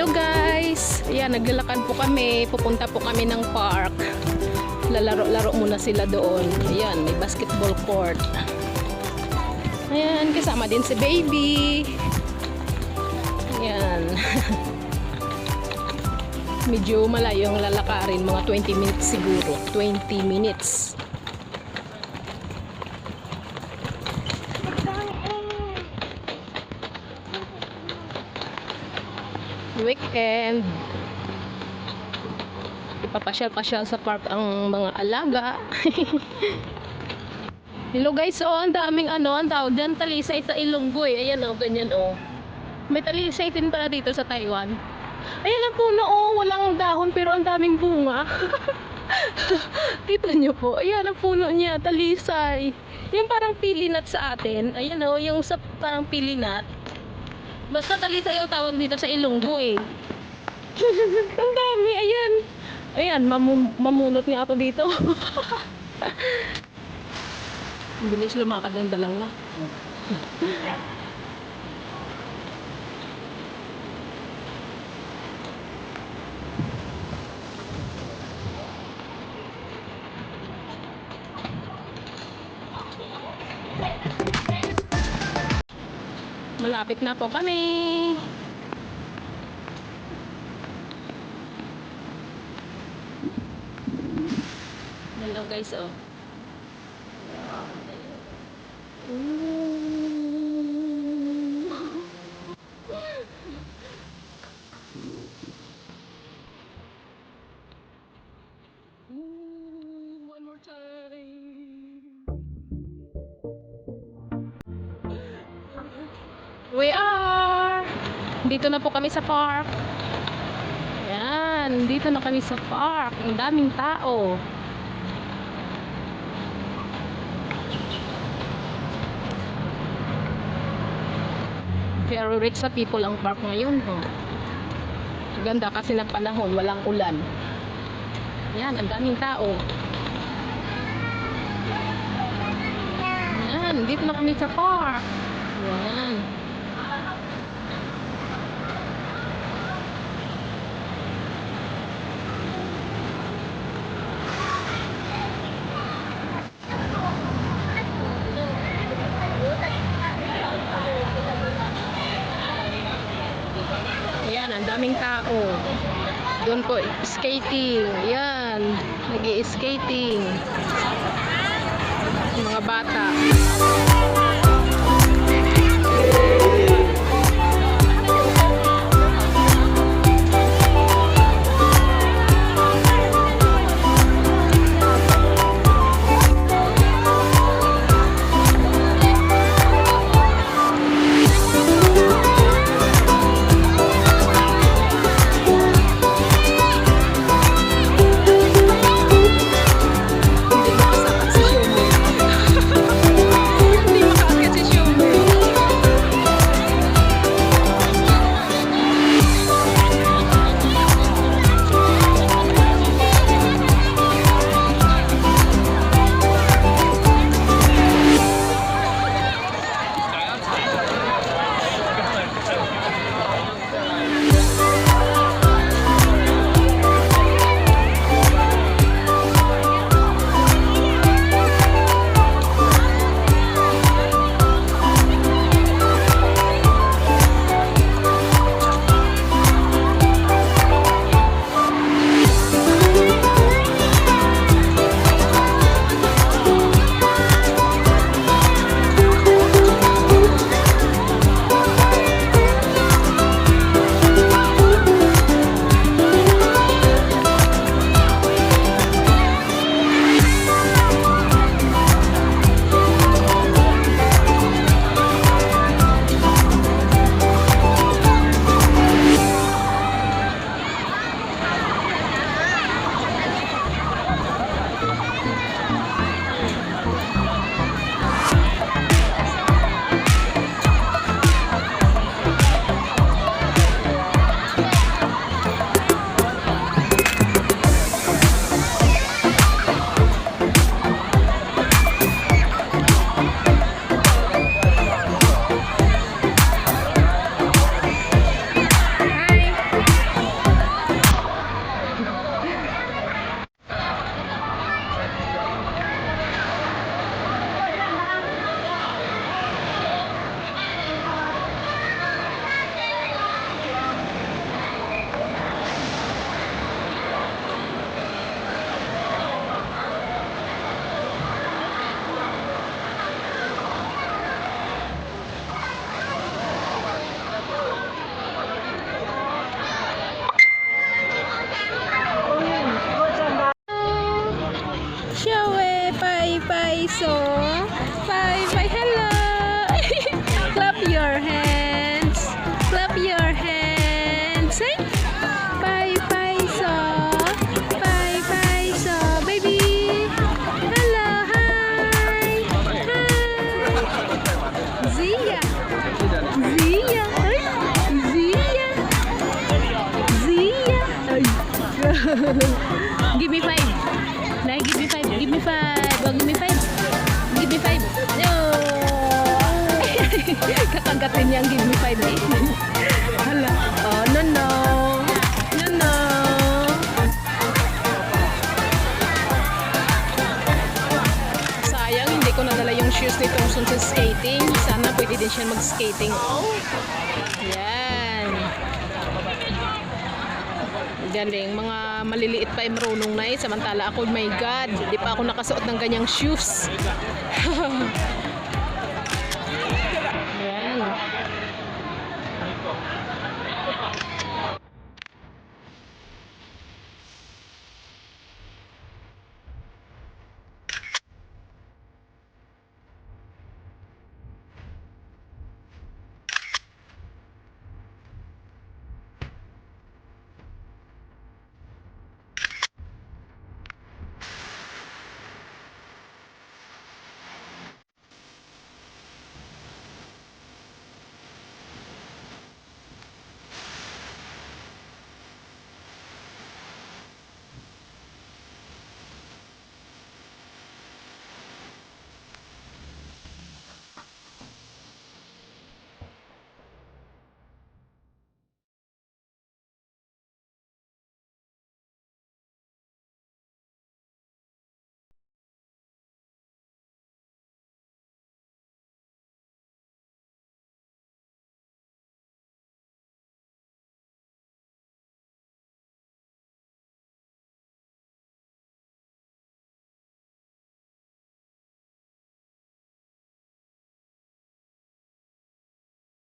Hello guys! Ayan, naglalakad po kami. Pupunta po kami ng park. Lalaro-laro muna sila doon. Ayan, may basketball court. Ayan, kasama din si baby. Ayan. Medyo malayo ang lalakarin. Mga 20 minutes siguro. 20 minutes. Weekend. Ipapasyal-pasyal sa park ang mga alaga. Hello guys, so ang daming ang tawag dyan, talisay sa Ilonggoy. Ayan ganyan May talisay din pala dito sa Taiwan. Ayan ang puno walang dahon pero ang daming bunga. Kita nyo po, ayan ang puno niya, talisay. Yung parang pilinat sa atin. Ayan yung sa parang pilinat. Basta talisay ang tawag dito sa Ilonggo Ang dami, ayan. Ayan, mamunot niya ako dito. Bilis lumakad ng dalawa. Malapit na po kami. Hello guys, one more time. Dito na po kami sa park. Ayan, dito na kami sa park. Ang daming tao. Very rich sa people ang park ngayon. Ganda kasi ng panahon, walang ulan. Ayan, ang daming tao. Ayan, dito na kami sa park. Ayan. Ayan, ang daming tao. Doon po, skating. Ayan, nag-i-skating. Mga bata. Give me 5. Nay, give me 5. Give me 5. Oh, give me 5. Give me 5. No. Kakagatin niya ang give me 5 eh. Hala. Oh, no, no. No, no. Sayang, hindi ko nadala yung shoes ni Thompson sa skating. Sana pwede din siya mag-skating. Oh. Yan. Galing, mga maliliit pa ay marunong na eh. Samantala ako, my God, di pa ako nakasuot ng ganyang shoes.